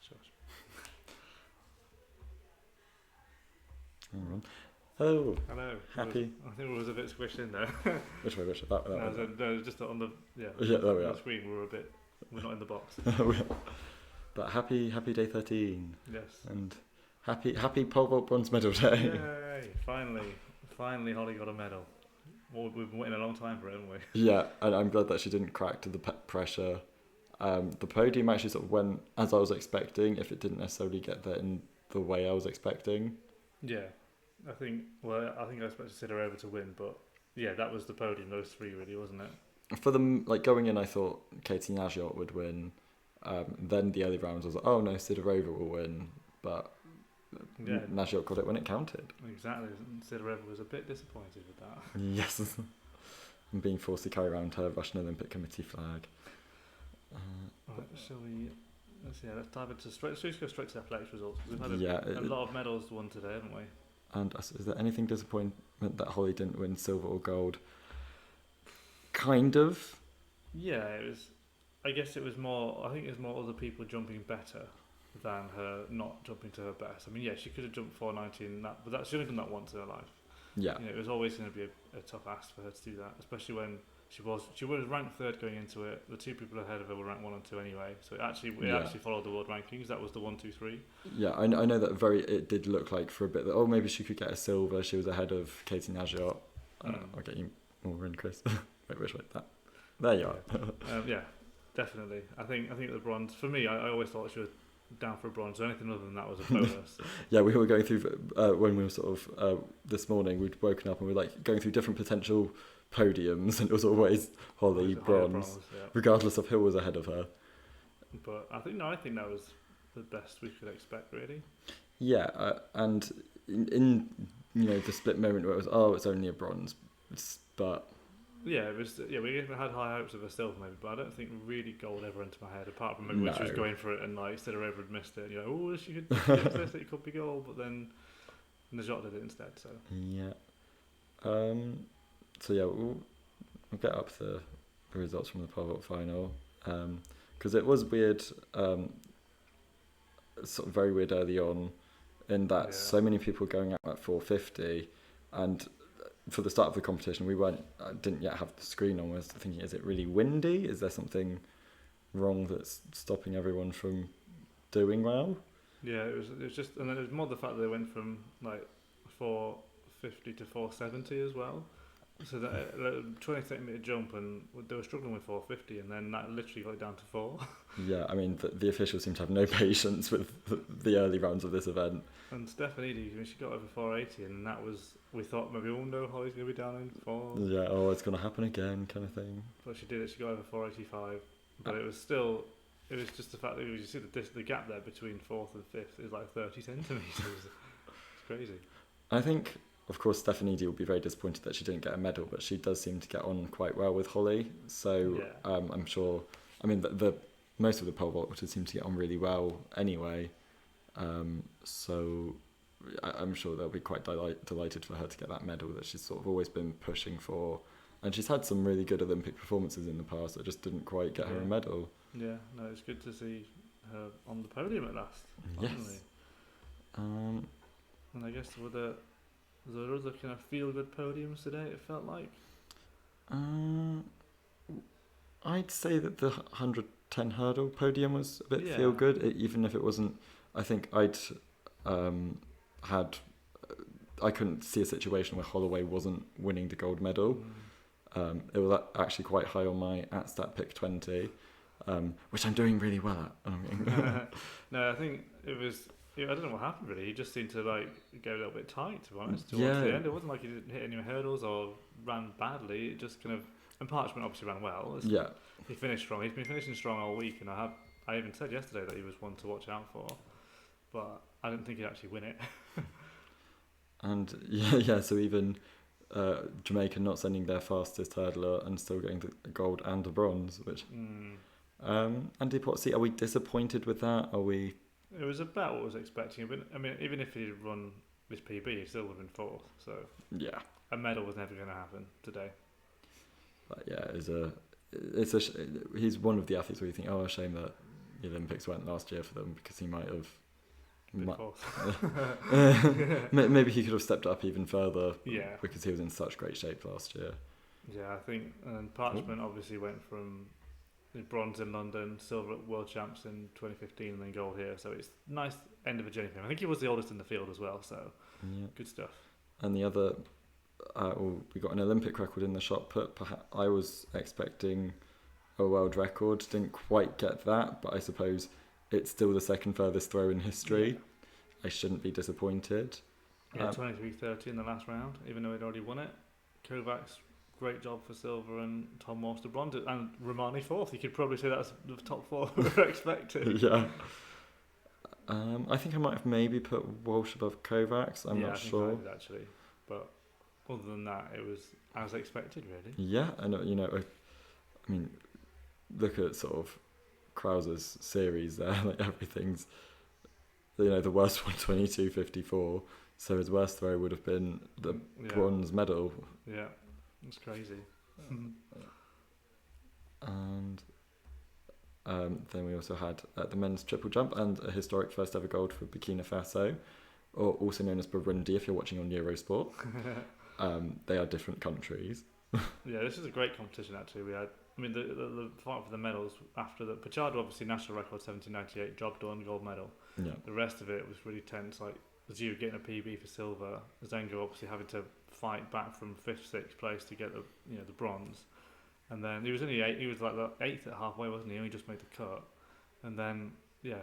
Josh. Hello. Hello. Happy. I think it was a bit squished in there. Which way? That way. No, just on the Yeah, there we on are. the screen. We're not in the box. But happy day 13. Yes. And happy pole vault bronze medal day. Yay! Finally, Holly got a medal. Well, we've been waiting a long time for it, haven't we? Yeah, and I'm glad that she didn't crack to the pressure. The podium actually sort of went as I was expecting, if it didn't necessarily get there in the way I was expecting. Yeah, I think I expected Sidorova to win, but yeah, that was the podium. Those three, really, wasn't it? For them, like going in, I thought Katie Nagiot would win. Then the early rounds was like, oh no, Sidorova will win, but Yeah, Nagiot got it when it counted. exactly. Sidorova was a bit disappointed with that. Yes, and being forced to carry around her Russian Olympic Committee flag. Right, shall we? Let's dive into let's just go straight to athletics results. We've had a lot of medals won today, haven't we? And is there anything disappointment that Holly didn't win silver or gold? Kind of. Yeah, it was. I guess it was more. I think it was more other people jumping better than her not jumping to her best. I mean, yeah, she could have jumped 490 in that, but she only done that once in her life. Yeah. You know, it was always going to be a tough ask for her to do that, especially when she was ranked third going into it. The two people ahead of her were ranked 1 and 2 anyway, so it actually followed the world rankings. That was the 1, 2, 3. Yeah, I know that it did look like for a bit that maybe she could get a silver. She was ahead of Katie Nagiot. I'll get you more in, Chris. Wait, which way? That. There you are. Yeah, definitely. I think the bronze for me. I always thought she was down for a bronze. So anything other than that was a bonus. Yeah, we were going through when we were sort of this morning. We'd woken up and we were like going through different potential podiums, and it was always Holly bronze, yeah. regardless of who was ahead of her. But I think that was the best we could expect, really. Yeah, and in the split moment where it was it's only a bronze, but yeah, it was. Yeah, we even had high hopes of a silver maybe, but I don't think really gold ever entered my head. Apart from maybe when she was going for it and like Sidorova had missed it. She could get this, it could be gold, but then Nagiot did it instead. So yeah. So yeah, we'll get up the results from the pole vault final, because it was weird, sort of very weird early on, in that so many people going out at 450, and for the start of the competition we didn't yet have the screen on. Was thinking, is it really windy? Is there something wrong that's stopping everyone from doing well? Yeah, it was just, and then it was more the fact that they went from like 450 to 470 as well. So that 20-meter jump, and they were struggling with 450, and then that literally got it down to 4. Yeah, I mean the officials seem to have no patience with the early rounds of this event. And Stefanidi, she got over 480, and that was, we thought maybe, no, Holly's going to be down in 4. Yeah, it's going to happen again, kind of thing. But she did it. She got over 485, but it was just the fact that you see the gap there between 4th and 5th is like 30 centimetres. It's crazy. I think, of course, Stefanidi will be very disappointed that she didn't get a medal, but she does seem to get on quite well with Holly. So I'm sure. I mean, the most of the pole vaulters seem to get on really well anyway. So I'm sure they'll be quite delighted for her to get that medal that she's sort of always been pushing for. And she's had some really good Olympic performances in the past that just didn't quite get her a medal. Yeah, no, it's good to see her on the podium at last. Finally. Yes. And I guess were there other kind of feel-good podiums today, it felt like? I'd say that the 110 hurdle podium was a bit feel-good, even if it wasn't. I think I couldn't see a situation where Holloway wasn't winning the gold medal. It was actually quite high on my at-stat pick 20, which I'm doing really well at. No, I think it was. I don't know what happened really. He just seemed to get a little bit tight, to be honest. Towards the end, it wasn't like he didn't hit any hurdles or ran badly. It just kind of. And Parchment obviously ran well. He finished strong. He's been finishing strong all week, and I even said yesterday that he was one to watch out for. But I didn't think he'd actually win it. And so even Jamaica not sending their fastest hurdler and still getting the gold and the bronze, which. Andy Pottsy, are we disappointed with that? Are we? It was about what I was expecting. But I mean, even if he'd run this PB, he still would have been 4th. So a medal was never going to happen today. But he's one of the athletes where you think, a shame that the Olympics went last year for them, because he might have. Maybe he could have stepped up even further. Yeah. Because he was in such great shape last year. Yeah, I think. And Parchment obviously went from bronze in London, silver at World Champs in 2015, and then gold here. So it's nice end of a journey for him. I think he was the oldest in the field as well. So good stuff. And the other, we got an Olympic record in the shot put. Perhaps I was expecting a world record. Didn't quite get that, but I suppose it's still the second furthest throw in history. Yeah. I shouldn't be disappointed. Yeah, 23:30 in the last round, even though he'd already won it. Kovacs, great job for silver, and Tom Walsh to bronze, and Romani fourth. You could probably say that's the top four we were expecting. Yeah. I think I might have maybe put Walsh above Kovacs. I'm not sure. I did actually, but other than that, it was as expected, really. Yeah, and I mean, look at sort of Krauser's series there. Like everything's, the worst one 22:54. So his worst throw would have been the bronze medal. Yeah, it's crazy. And then we also had the men's triple jump and a historic first ever gold for Burkina Faso, or also known as Burundi if you're watching on Eurosport. They are different countries. Yeah, this is a great competition actually. We had, the fight for the medals after the Pachard, obviously national record 1798, job done, gold medal. Yeah. The rest of it was really tense. Like Zhu getting a PB for silver, Zengo obviously having to fight back from 5th, 6th place to get the bronze. And then he was only 8th, he was like the 8th at halfway, wasn't he? He only just made the cut. And then,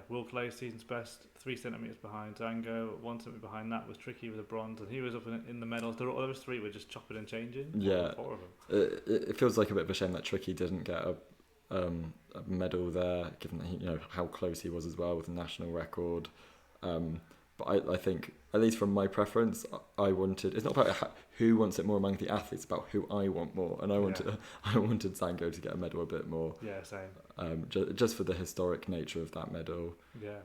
Will Clay, season's best, 3 centimetres behind Zango, 1 centimetre behind that was Tricky with a bronze, and he was up in the medals. Those 3 were just chopping and changing. Yeah. 4 of them. It feels like a bit of a shame that Tricky didn't get a medal there, given that he, how close he was as well with the national record. But I think, at least from my preference, I wanted. It's not about who wants it more among the athletes, it's about who I want more, and I wanted Zango to get a medal a bit more. Yeah, same. Just for the historic nature of that medal. Yeah,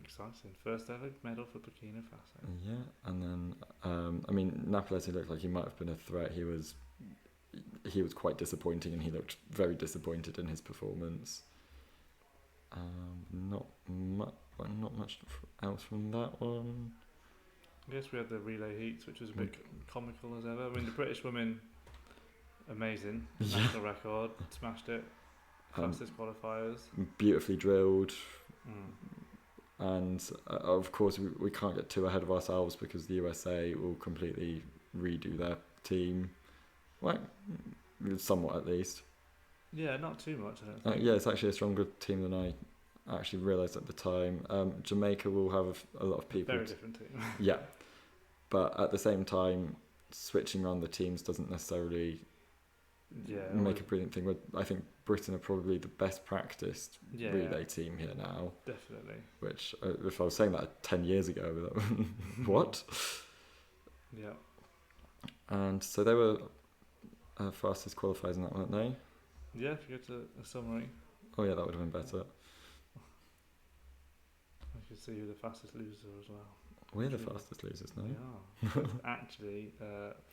exciting. First ever medal for Burkina Faso. Yeah, and then Napolesi looked like he might have been a threat. He was quite disappointing, and he looked very disappointed in his performance. Not much else from that one. I guess we had the relay heats, which was a bit comical as ever. The British women, amazing. National record, smashed it. Fastest qualifiers. Beautifully drilled. And of course, we can't get too ahead of ourselves because the USA will completely redo their team. Well, somewhat at least. Yeah, not too much, I don't think. Yeah, it's actually a stronger team than I actually realised at the time. Jamaica will have a lot of people. Very different team. Yeah. But at the same time, switching around the teams doesn't necessarily make a brilliant thing. I think Britain are probably the best practiced relay team here now. Definitely. Which, if I was saying that 10 years ago, what? Yeah. And so they were fastest qualifiers in that, weren't they? Yeah, if you go to a summary. Oh yeah, that would have been better. I could see who the fastest loser as well. We're the fastest losers now. We are. Actually,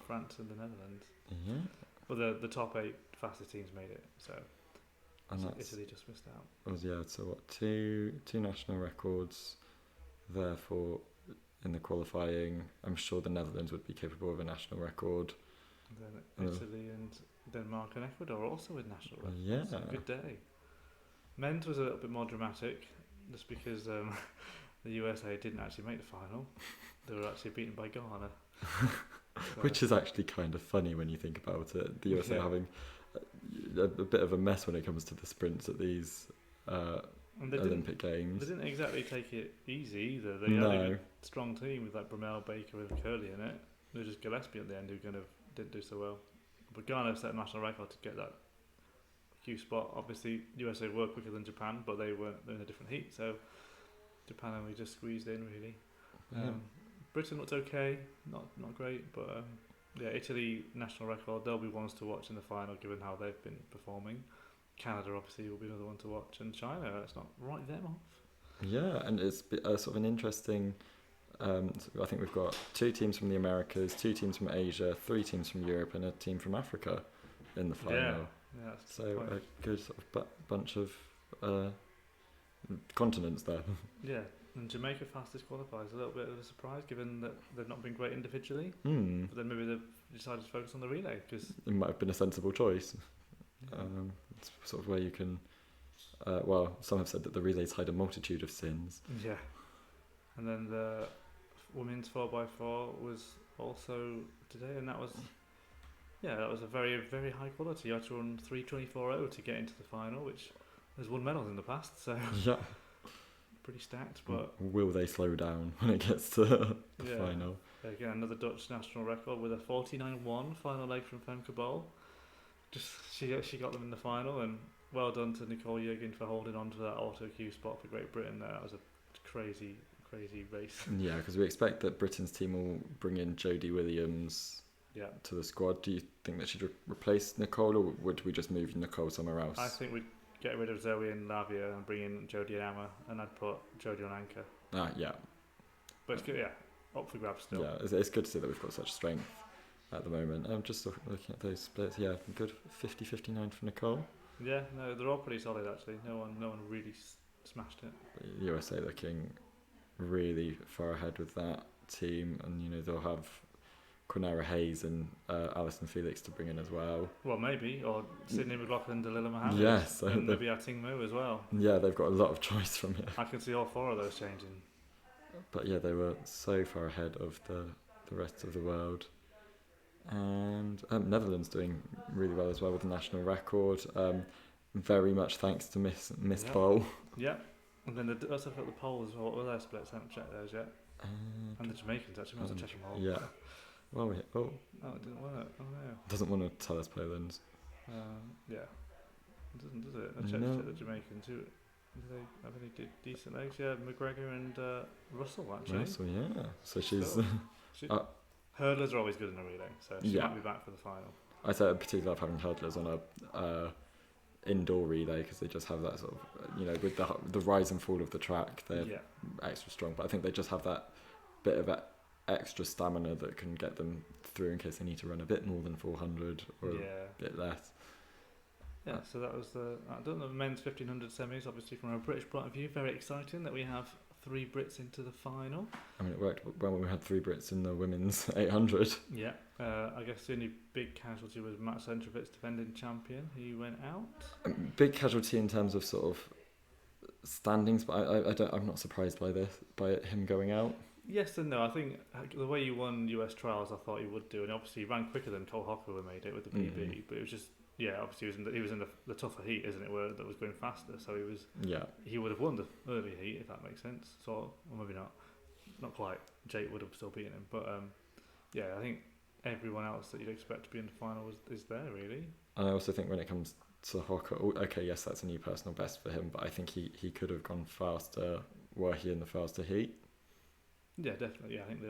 France and the Netherlands. Yeah. Well, the top 8 fastest teams made it, so Italy just missed out. So what, two national records, therefore, in the qualifying. I'm sure the Netherlands would be capable of a national record. And then Italy and Denmark and Ecuador also with national records. Yeah. So good day. Men's was a little bit more dramatic, just because the USA didn't actually make the final. They were actually beaten by Ghana. Which is actually kind of funny when you think about it. The USA having a bit of a mess when it comes to the sprints at these Olympic Games. They didn't exactly take it easy either. They had a strong team with like Bromell, Baker and Curley in it. It was just Gillespie at the end who kind of didn't do so well. But Ghana set a national record to get that Q spot. Obviously, USA were quicker than Japan, but they weren't in a different heat, so Japan only just squeezed in really. Britain looked okay, not great, but Italy national record. They'll be ones to watch in the final, given how they've been performing. Canada obviously will be another one to watch, and China, let's not write them off. Yeah, and it's sort of an interesting. I think we've got 2 teams from the Americas, 2 teams from Asia, 3 teams from Europe, and a team from Africa in the final. Yeah, so a good sort of bunch of continents there. Yeah, and Jamaica fastest qualifies a little bit of a surprise given that they've not been great individually. But then maybe they've decided to focus on the relay because it might have been a sensible choice. Yeah. It's sort of where you can. Well, some have said that the relays hide a multitude of sins. Yeah, and then the women's 4x4 was also today, and that was a very, very high quality. You had to run 3:24.0 to get into the final, which has won medals in the past, so Yeah. pretty stacked. But will they slow down when it gets to the final? Again, another Dutch national record with a 49.1 final leg from Femke Bol. Just she got them in the final, and well done to Nicole Jürgen for holding on to that auto queue spot for Great Britain. There, that was a crazy race. Yeah, because we expect that Britain's team will bring in Jodie Williams to the squad. Do you think that she'd replace Nicole, or would we just move Nicole somewhere else? I think we'd get rid of Zoe and Lavia and bring in Jodie and Emma, and I'd put Jodie on anchor. Yeah. But it's good, up for grabs still. Yeah, it's good to see that we've got such strength at the moment. I'm just looking at those splits. Yeah, good 50-59 for Nicole. Yeah, no, they're all pretty solid actually. No one really smashed it. USA looking really far ahead with that team, and they'll have Quinara Hayes and Alison Felix to bring in as well. Well, maybe, or Sydney McLaughlin, Dalilah Mohammed. Yes, and Libya Tingmu as well. Yeah, they've got a lot of choice from here. I can see all four of those changing. But yeah, they were so far ahead of the rest of the world. And Netherlands doing really well as well with the national record. Very much thanks to Miss Bol. Yeah, and then let's look at the poll as well. What were their splits? I haven't checked those yet. And the Jamaicans actually, might as well check them all. Yeah. Well, it didn't work. Oh no. Doesn't want to tell us Poland. Yeah. It doesn't, does it? I checked the Jamaicans. Do they have any decent legs? Yeah, McGregor and Russell actually. Russell, yeah. So she's. Hurdlers are always good in a relay, so she might be back for the final. I particularly love having hurdlers on a indoor relay because they just have that sort of, with the rise and fall of the track, they're extra strong. But I think they just have that bit of extra stamina that can get them through in case they need to run a bit more than 400 or a bit less. Yeah, so that was the men's 1500 semis. Obviously, from a British point of view, very exciting that we have 3 Brits into the final. I mean, it worked well when we had 3 Brits in the women's 800. Yeah, I guess the only big casualty was Matt Centrovitz, defending champion. He went out. Big casualty in terms of sort of standings, but I'm not surprised by him going out. Yes and no. I think the way you won US trials, I thought he would do, and obviously he ran quicker than Cole Hocker made it with the PB. But it was just obviously he was in the tougher heat, isn't it, where that was going faster. So he would have won the early heat if that makes sense. So or maybe not quite. Jake would have still beaten him, but I think everyone else that you'd expect to be in the final is there really. And I also think when it comes to Hocker, okay, yes, that's a new personal best for him, but I think he could have gone faster were he in the faster heat. Yeah, definitely. Yeah, I think a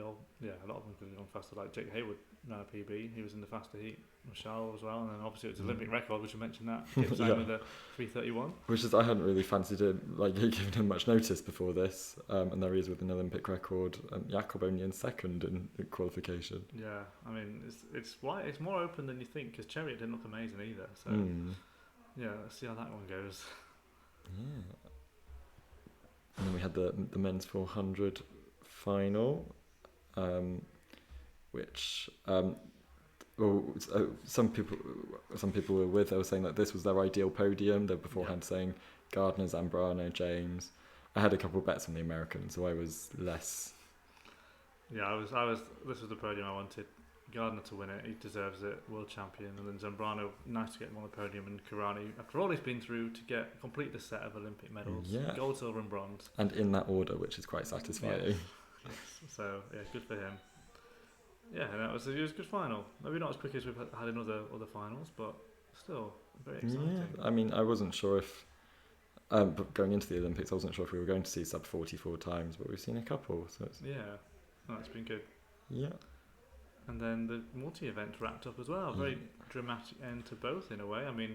lot of them could have gone faster. Like Jake Hayward ran a PB, he was in the faster heat. Michelle as well, and then obviously it was Olympic record, which you mentioned that. With a 3:31. Which is, I hadn't really fancied it, given him much notice before this, and there he is with an Olympic record. Jakob only in second in qualification. Yeah, I mean it's more open than you think because Chariot didn't look amazing either. So let's see how that one goes. Yeah. And then we had the men's 400 final, which some people were with. They were saying that this was their ideal podium. They were beforehand saying Gardner, Zambrano, James. I had a couple of bets on the Americans, so I was less. Yeah, I was. This was the podium I wanted. Gardner to win it. He deserves it. World champion, and then Zambrano. Nice to get him on the podium, and Karani, after all he's been through, to complete the set of Olympic medals, gold, silver, and bronze, and in that order, which is quite satisfying. Yes. So good for him. Yeah, and it was a good final. Maybe not as quick as we've had in other finals, but still very exciting. Yeah, I mean, I wasn't sure if, but going into the Olympics, I wasn't sure if we were going to see sub 44 times, but we've seen a couple. So it's it's been good. Yeah. And then the multi-event wrapped up as well. Very dramatic end to both in a way. I mean,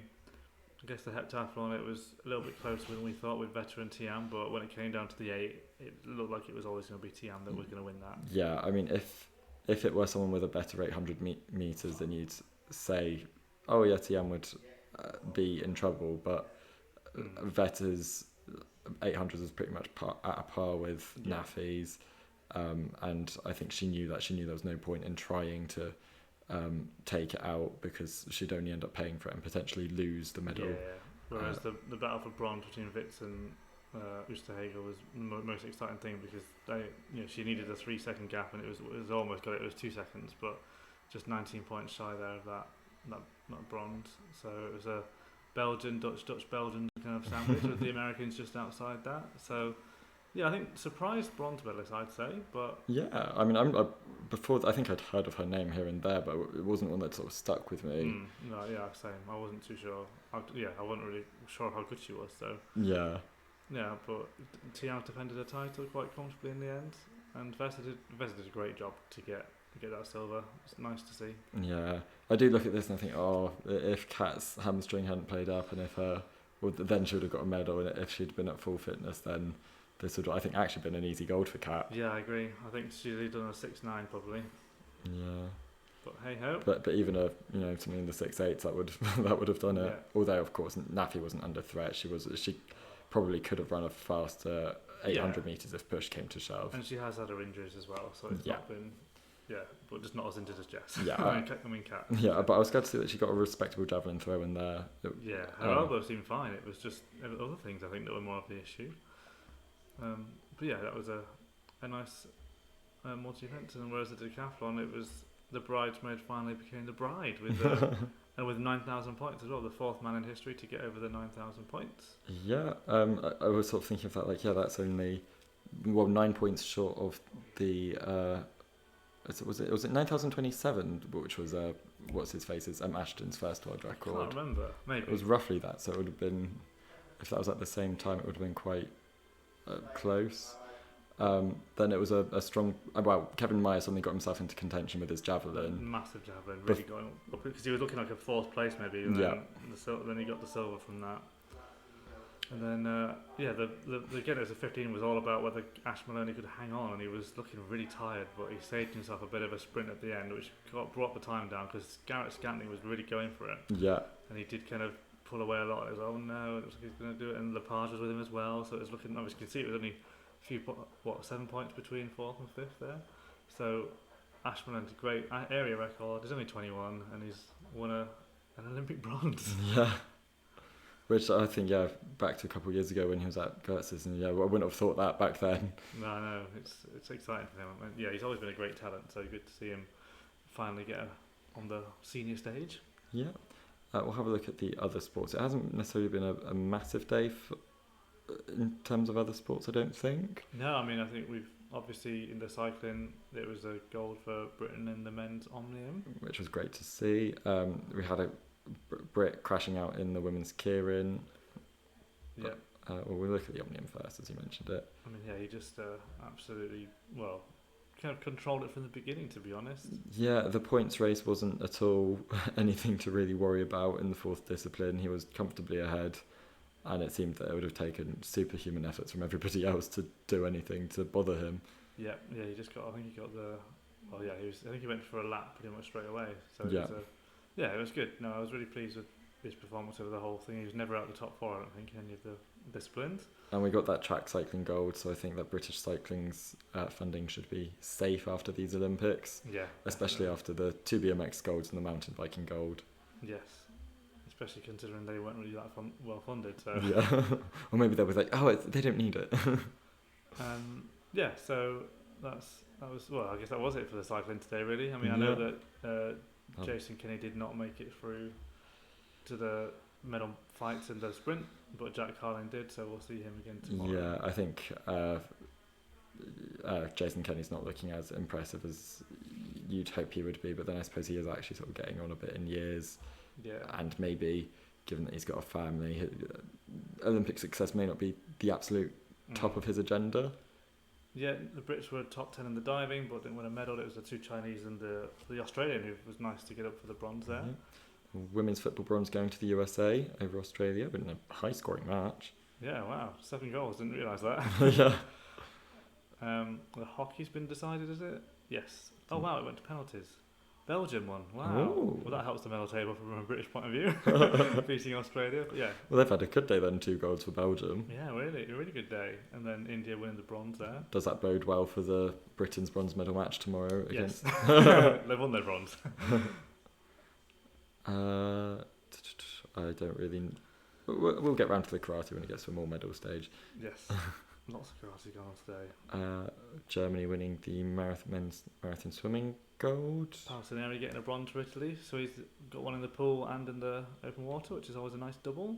I guess the heptathlon, it was a little bit closer than we thought with veteran Tiam, but when it came down to the 8, it looked like it was always going to be Tiam that was going to win that. Yeah, I mean, if it were someone with a better 800 metres, then you'd say, oh yeah, Tiam would be in trouble, but Vetter's 800s was pretty much at a par with NAFIs, and I think she knew there was no point in trying to take it out because she'd only end up paying for it and potentially lose the medal. Yeah. Whereas the battle for bronze between Witz and Oosterhage was the most exciting thing because she needed a 3-second gap and it was almost got it. It was 2 seconds, but just 19 points shy there of that bronze. So it was a Belgian, Dutch, Belgian kind of sandwich with the Americans just outside that. So yeah, I think surprised bronze medalist, I'd say. But yeah, I mean, before I think I'd heard of her name here and there, but it wasn't one that sort of stuck with me. No, yeah, same. I wasn't too sure. I wasn't really sure how good she was. So yeah, but Tiamat defended her title quite comfortably in the end, and Vesa did a great job to get that silver. It's nice to see. Yeah, I do look at this and I think, if Kat's hamstring hadn't played up and then she would have got a medal, and if she'd been at full fitness, then this would, I think, actually been an easy gold for Kat. Yeah, I agree. I think she'd have done a 6-9 probably. Yeah. But hey ho. But even something in the 6-8 that would have done it. Yeah. Although of course NAFI wasn't under threat. She probably could have run a faster 800 meters if push came to shove. And she has had her injuries as well, so it's not been. Yeah, but just not as injured as Jess. Yeah, I mean Kat. Yeah, but I was glad to see that she got a respectable javelin throw in there. Her elbow seemed fine. It was just other things I think that were more of the issue. But yeah, that was a nice multi-event. And whereas the decathlon, it was the bridesmaid finally became the bride with and with 9,000 points as well, the fourth man in history to get over the 9,000 points. Yeah, I was sort of thinking of that. That's only 9 points short of the. Was it 9,027, which was what's his face's Ashton's first world record? I can't remember. Maybe it was roughly that. So it would have been, if that was at the same time, it would have been quite close. Then it was a strong. Kevin Meyer suddenly got himself into contention with his javelin. Massive javelin, really going up because he was looking like a fourth place maybe. And then he got the silver from that. And then the Guinness of 15 was all about whether Ash Maloney could hang on, and he was looking really tired, but he saved himself a bit of a sprint at the end, which brought the time down because Garrett Scantling was really going for it. Yeah. And he did kind of pull away a lot. It was, oh no, it looks like he's going to do it, and Lepage was with him as well, so it was looking. Obviously, you can see it was only a few 7 points between fourth and fifth there. So Ash Maloney's a great area record. He's only 21, and he's won an Olympic bronze. Yeah. Which I think, back to a couple of years ago when he was at Gertz's, and I wouldn't have thought that back then. No, it's exciting for him. And, he's always been a great talent, so good to see him finally get on the senior stage. Yeah. We'll have a look at the other sports. It hasn't necessarily been a massive day in terms of other sports, I don't think. No, I mean, I think we've obviously in the cycling, there was a gold for Britain in the men's Omnium, which was great to see. We had a Brit crashing out in the women's Keirin. Yeah. We'll look at the Omnium first, as you mentioned it. I mean, he just absolutely, kind of controlled it from the beginning, to be honest. Yeah, the points race wasn't at all anything to really worry about in the fourth discipline. He was comfortably ahead, and it seemed that it would have taken superhuman efforts from everybody else to do anything to bother him. Yeah, he just got. I think he got the. Well, yeah, I think he went for a lap pretty much straight away. So it was good. No, I was really pleased with his performance over the whole thing. He was never out of the top four, I don't think, in any of the disciplines. And we got that track cycling gold, so I think that British cycling's funding should be safe after these Olympics. Yeah. Especially after the 2 BMX golds and the mountain biking gold. Yes. Especially considering they weren't really that well funded. So. Yeah. Or maybe they were like, they don't need it. So that was, I guess that was it for the cycling today, really. I mean, I know that Jason Kenny did not make it through to the medal fights in the sprint, but Jack Carlin did, so we'll see him again tomorrow. Yeah, I think Jason Kenny's not looking as impressive as you'd hope he would be, but then I suppose he is actually sort of getting on a bit in years. Yeah. And maybe, given that he's got a family, Olympic success may not be the absolute top of his agenda. Yeah, the Brits were top 10 in the diving, but didn't win a medal. It was the 2 Chinese and the Australian who was nice to get up for the bronze there. Mm-hmm. Women's football bronze going to the USA over Australia, but in a high-scoring match. Yeah, wow, 7 goals. Didn't realise that. Yeah. The hockey's been decided, is it? Yes. Oh wow, it went to penalties. Belgium won. Wow. Ooh. Well, that helps the medal table from a British point of view, beating Australia. But yeah. Well, they've had a good day then, 2 golds for Belgium. Yeah, really, a really good day. And then India winning the bronze there. Does that bode well for the Britain's bronze medal match tomorrow? Yes. They've won their bronze. I don't really... We'll get round to the karate when it gets to a more medal stage. Yes. Lots of karate going on today. Germany winning the men's marathon swimming gold. Palsoneri getting a bronze for Italy, so he's got one in the pool and in the open water, which is always a nice double.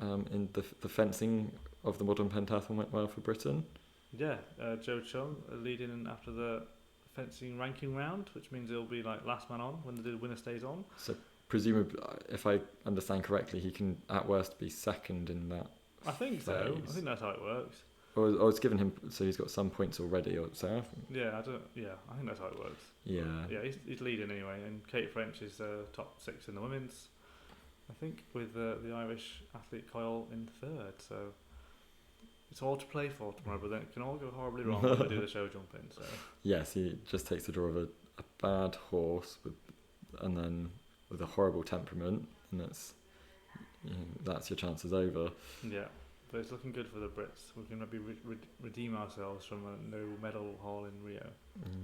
In the fencing of the modern pentathlon went well for Britain. Yeah, Joe Chung leading in after the fencing ranking round, which means he'll be like last man on when the winner stays on. So presumably, if I understand correctly, he can at worst be second in that. I think so. I think that's how it works. Or it's given him, so he's got some points already, or so. Yeah, I think that's how it works. Yeah. Yeah, he's leading anyway, and Kate French is top 6 in the women's, I think, with the Irish athlete Coyle in third. So it's all to play for tomorrow, but then it can all go horribly wrong when they do the show jumping. So yes, he just takes the draw of a bad horse and then with a horrible temperament, and that's your chances over. Yeah. But it's looking good for the Brits. We can maybe redeem ourselves from a no medal haul in Rio.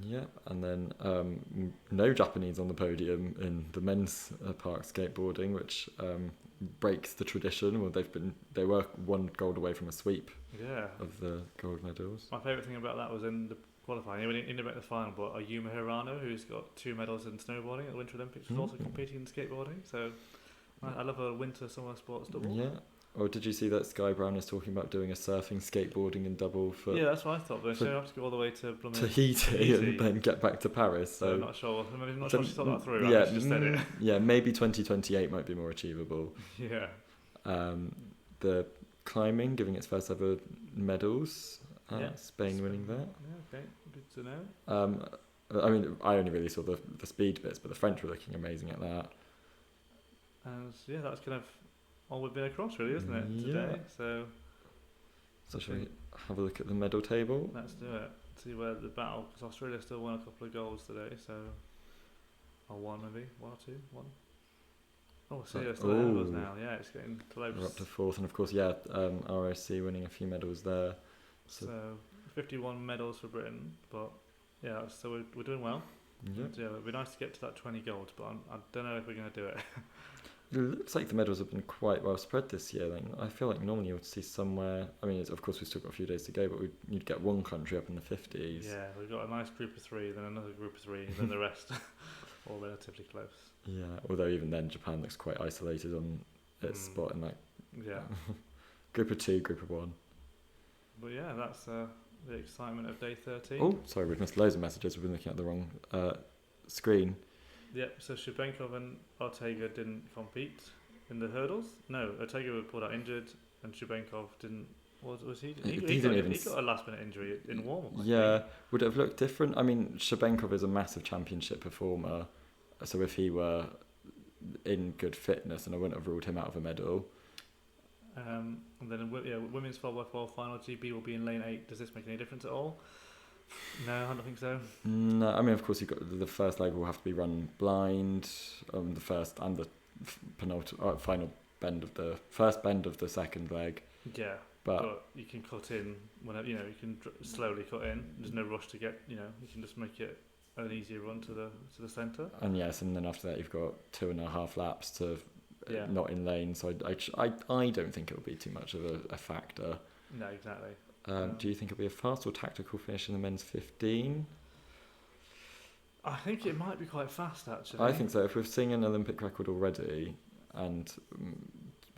Yeah, and then no Japanese on the podium in the men's park skateboarding, which breaks the tradition. Well, they were 1 gold away from a sweep. Yeah. Of the gold medals. My favourite thing about that was in the qualifying. He didn't make the final, but Ayuma Hirano, who's got 2 medals in snowboarding at the Winter Olympics, was also competing in skateboarding. So I love a winter-summer sports double. Yeah. Or did you see that Sky Brown is talking about doing a surfing, skateboarding and double for... Yeah, that's what I thought. But they have to go all the way to Tahiti and then get back to Paris. So I'm not sure. I'm not sure she thought that through. Yeah, she just said it. Yeah, maybe 2028 might be more achievable. Yeah. The climbing, giving its first ever medals. Spain winning that. Yeah, okay. Good to know. I mean, I only really saw the speed bits, but the French were looking amazing at that. And yeah, that's kind of all we've been across, really, isn't it, today? So shall we have a look at the medal table? Let's do it. See where the battle, because Australia still won a couple of golds today, so... Or 1 maybe, 1 or 2, 1. Oh, Syria's still ahead of us now. Yeah, it's getting close. We're up to 4th, and of course, ROC winning a few medals there. So 51 medals for Britain, but yeah, so we're doing well. Yeah. Yeah, it'd be nice to get to that 20 golds, but I don't know if we're going to do it. It looks like the medals have been quite well spread this year. Then I feel like normally you would see somewhere. I mean, of course we've still got a few days to go, but you'd get one country up in the 50s. Yeah, we've got a nice group of 3, then another group of 3, then the rest, all relatively close. Yeah, although even then Japan looks quite isolated on its spot in that. Yeah. Group of 2, group of 1. But yeah, that's the excitement of day 13. Oh, sorry, we've missed loads of messages. We've been looking at the wrong screen. Yep, so Shabenkov and Ortega didn't compete in the hurdles. No, Ortega was pulled out injured, and Shabenkov didn't. Was he? He got a last minute injury in warm up. Yeah, would it have looked different? I mean, Shabenkov is a massive championship performer, so if he were in good fitness, and I wouldn't have ruled him out of a medal. And then women's 4x4 final, GB will be in lane 8. Does this make any difference at all? No, I don't think so. No, I mean, of course, the first leg will have to be run blind. The first and the final bend of the first bend of the second leg. Yeah, but you can cut in whenever you can slowly cut in. There's no rush to get. You can just make it an easier run to the centre. And yes, and then after that, you've got 2.5 laps to not in lane. So I don't think it'll be too much of a factor. No, exactly. Do you think it'll be a fast or tactical finish in the men's 15? I think it might be quite fast, actually. I think so. If we're seeing an Olympic record already, and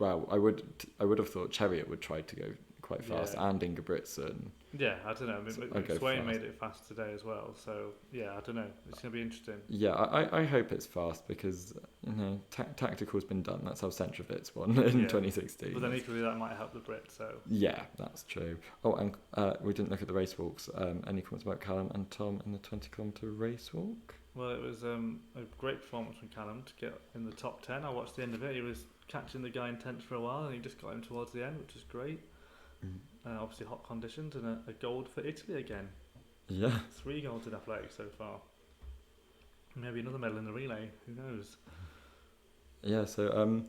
I would have thought Chariot would try to go quite fast, and Ingebrigtsen. Yeah, I don't know. Swain made it fast today as well, so yeah, I don't know. It's going to be interesting. Yeah, I hope it's fast because tactical's been done. That's how Centrovitz won in 2016. But then equally that might help the Brits. So yeah, that's true. Oh, and we didn't look at the race walks. Any comments about Callum and Tom in the 20-kilometre race walk? Well, it was a great performance from Callum to get in the top 10. I watched the end of it. He was catching the guy in 10th for a while, and he just got him towards the end, which was great. Obviously hot conditions, and a gold for Italy again. Yeah. 3 golds in athletics so far. Maybe another medal in the relay. Who knows? Yeah. So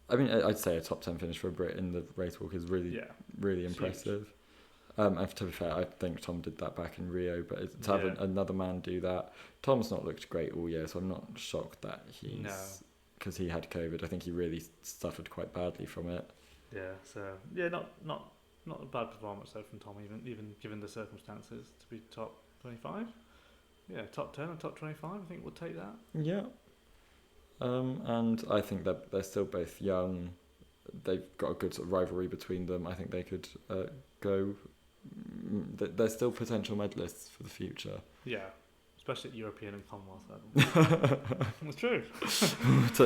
I mean, I'd say a top 10 finish for a Brit in the race walk is really impressive. And to be fair, I think Tom did that back in Rio, but to have another man do that, Tom's not looked great all year, so I'm not shocked that because he had COVID. I think he really suffered quite badly from it. Yeah, so not a bad performance though from Tom, even given the circumstances, to be top 25. Yeah, top 10 and top 25. I think we'll take that. Yeah. And I think that they're still both young. They've got a good sort of rivalry between them. I think they could go. They're still potential medalists for the future. Yeah, especially at European and Commonwealth level. It's true.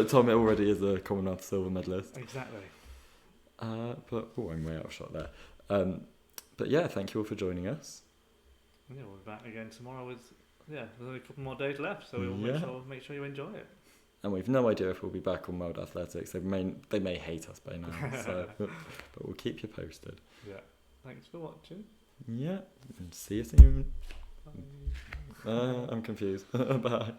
Tom already is a Commonwealth silver medalist. Exactly. But I'm way out of shot there. But yeah, thank you all for joining us. Yeah, we'll be back again tomorrow with there's only a couple more days left, so we'll make sure you enjoy it. And we've no idea if we'll be back on World Athletics. They may hate us by now, but we'll keep you posted. Yeah. Thanks for watching. Yeah, and see you soon. Bye. I'm confused. Bye.